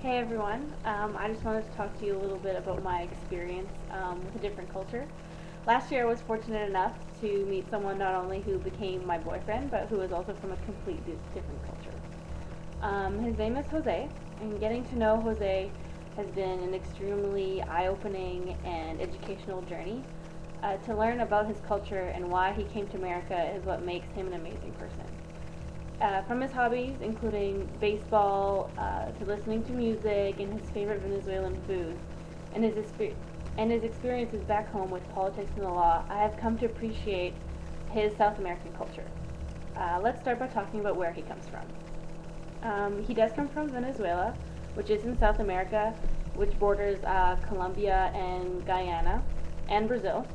Hey everyone, I just wanted to talk to you a little bit about my experience with a different culture. Last year I was fortunate enough to meet someone not only who became my boyfriend, but who was also from a completely different culture. His name is Jose, and getting to know Jose has been an extremely eye-opening and educational journey. To learn about his culture and why he came to America is what makes him an amazing person. From his hobbies, including baseball, to listening to music and his favorite Venezuelan food, and his experiences back home with politics and the law, I have come to appreciate his South American culture. Let's start by talking about where he comes from. He does come from Venezuela, which is in South America, which borders Colombia and Guyana, and Brazil.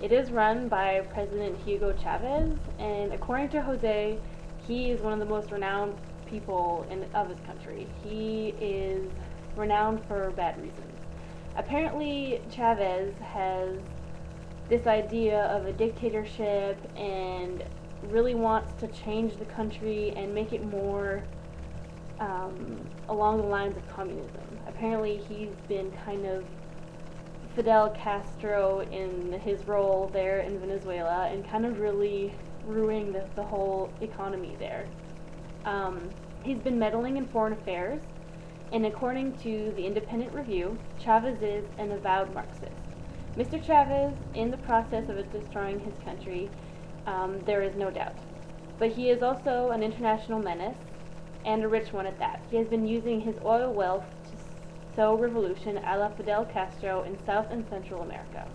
It is run by President Hugo Chavez, and according to Jose, he is one of the most renowned people of his country. He is renowned for bad reasons. Apparently, Chavez has this idea of a dictatorship and really wants to change the country and make it more along the lines of communism. Apparently, he's been kind of Fidel Castro in his role there in Venezuela and kind of really ruining the whole economy there. He's been meddling in foreign affairs, and according to the Independent Review, Chavez is an avowed Marxist. Mr. Chavez, in the process of destroying his country, there is no doubt. But he is also an international menace, and a rich one at that. He has been using his oil wealth to sow revolution a la Fidel Castro in South and Central America.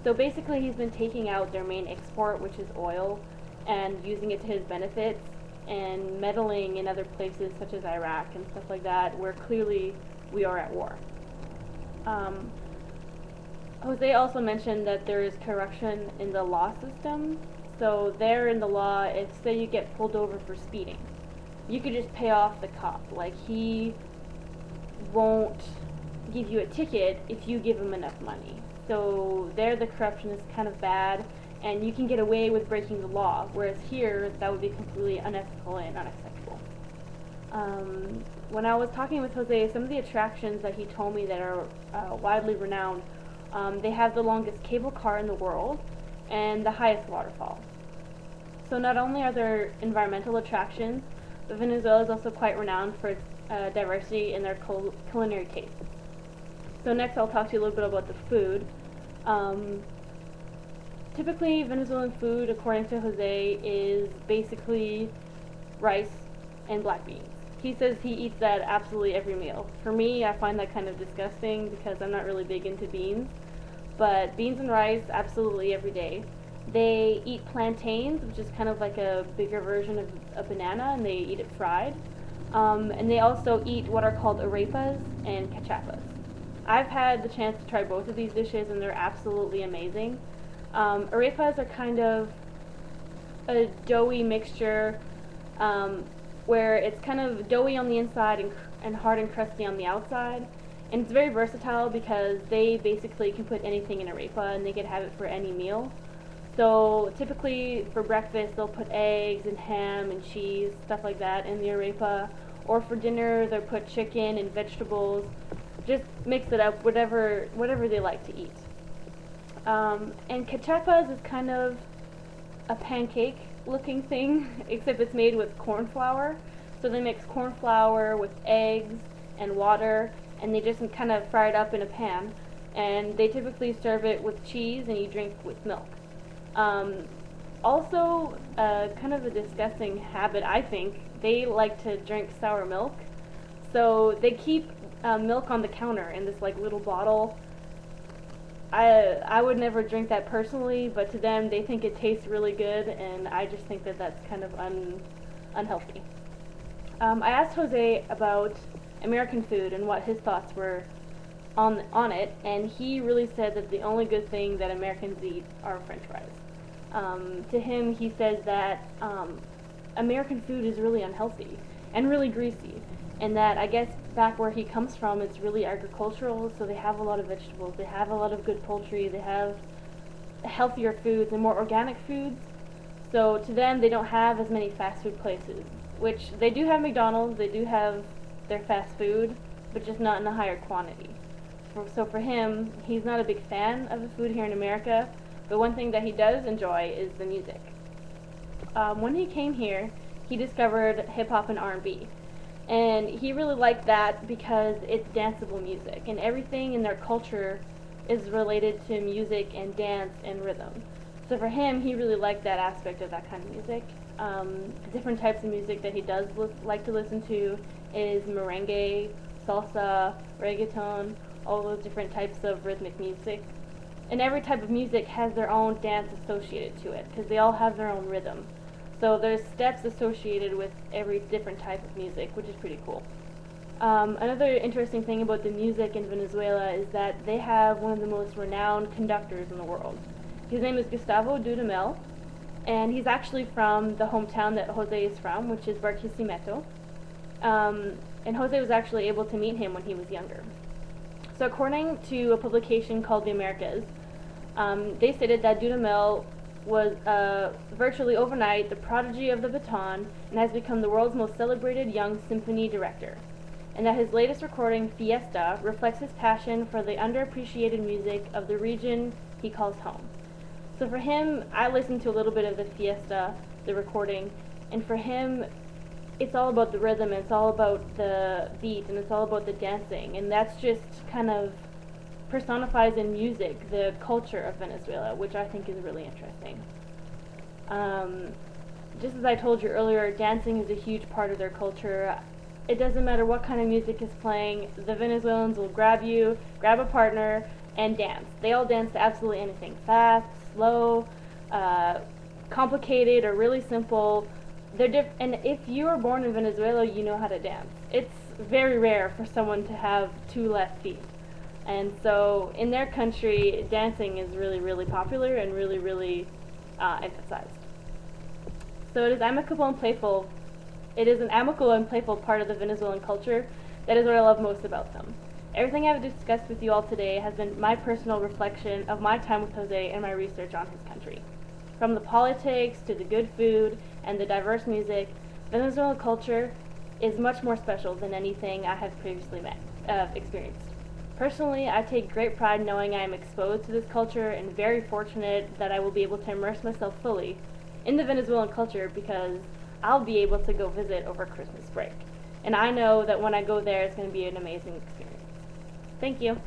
So basically he's been taking out their main export, which is oil, and using it to his benefits, and meddling in other places such as Iraq and stuff like that, where clearly we are at war. Jose also mentioned that there is corruption in the law system. So there in the law, if say you get pulled over for speeding, you could just pay off the cop. Like, he won't give you a ticket if you give him enough money. So there the corruption is kind of bad, and you can get away with breaking the law, whereas here that would be completely unethical and unacceptable. When I was talking with Jose, some of the attractions that he told me that are widely renowned, they have the longest cable car in the world and the highest waterfall. So not only are there environmental attractions, but Venezuela is also quite renowned for its diversity in their culinary tastes. So next I'll talk to you a little bit about the food. Typically Venezuelan food, according to Jose, is basically rice and black beans. He says he eats that absolutely every meal. For me, I find that kind of disgusting because I'm not really big into beans. But beans and rice, absolutely every day. They eat plantains, which is kind of like a bigger version of a banana, and they eat it fried. And they also eat what are called arepas and cachapas. I've had the chance to try both of these dishes, and they're absolutely amazing. Arepas are kind of a doughy mixture where it's kind of doughy on the inside and hard and crusty on the outside. And it's very versatile because they basically can put anything in arepa and they could have it for any meal. So typically for breakfast they'll put eggs and ham and cheese, stuff like that, in the arepa. Or for dinner they'll put chicken and vegetables. Just mix it up, whatever they like to eat. And cachapas is kind of a pancake looking thing, except it's made with corn flour. So they mix corn flour with eggs and water, and they just kind of fry it up in a pan. And they typically serve it with cheese, and you drink with milk. Also, kind of a disgusting habit, I think, they like to drink sour milk. So they keep milk on the counter in this like little bottle. I would never drink that personally, but to them they think it tastes really good, and I just think that that's kind of unhealthy. I asked Jose about American food and what his thoughts were on it, and he really said that the only good thing that Americans eat are French fries. To him, he says that American food is really unhealthy and really greasy, and that I guess back where he comes from it's really agricultural, so they have a lot of vegetables, they have a lot of good poultry, they have healthier foods and more organic foods. So to them they don't have as many fast food places, which they do have McDonald's, they do have their fast food, but just not in a higher quantity. So for him, he's not a big fan of the food here in America, but one thing that he does enjoy is the music. When he came here, he discovered hip hop and R&B, and he really liked that because it's danceable music, and everything in their culture is related to music and dance and rhythm. So for him, he really liked that aspect of that kind of music. Different types of music that he does like to listen to is merengue, salsa, reggaeton, all those different types of rhythmic music. And every type of music has their own dance associated to it, because they all have their own rhythm. So there's steps associated with every different type of music, which is pretty cool. Another interesting thing about the music in Venezuela is that they have one of the most renowned conductors in the world. His name is Gustavo Dudamel, and he's actually from the hometown that Jose is from, which is Barquisimeto. And Jose was actually able to meet him when he was younger. So according to a publication called The Americas, they stated that Dudamel was virtually overnight the prodigy of the baton and has become the world's most celebrated young symphony director, and that his latest recording, Fiesta, reflects his passion for the underappreciated music of the region he calls home. So for him, I listened to a little bit of the Fiesta, the recording, and for him, it's all about the rhythm, and it's all about the beat, and it's all about the dancing, and that's just kind of personifies in music the culture of Venezuela, which I think is really interesting. Just as I told you earlier, dancing is a huge part of their culture. It doesn't matter what kind of music is playing, the Venezuelans will grab a partner, and dance. They all dance to absolutely anything, fast, slow, complicated, or really simple. And if you are born in Venezuela, you know how to dance. It's very rare for someone to have two left feet. And so in their country, dancing is really, really popular and really, really emphasized. So it is amicable and playful. It is an amicable and playful part of the Venezuelan culture. That is what I love most about them. Everything I've discussed with you all today has been my personal reflection of my time with Jose and my research on his country. From the politics to the good food and the diverse music, Venezuelan culture is much more special than anything I have previously experienced. Personally, I take great pride knowing I am exposed to this culture and very fortunate that I will be able to immerse myself fully in the Venezuelan culture because I'll be able to go visit over Christmas break. And I know that when I go there, it's going to be an amazing experience. Thank you.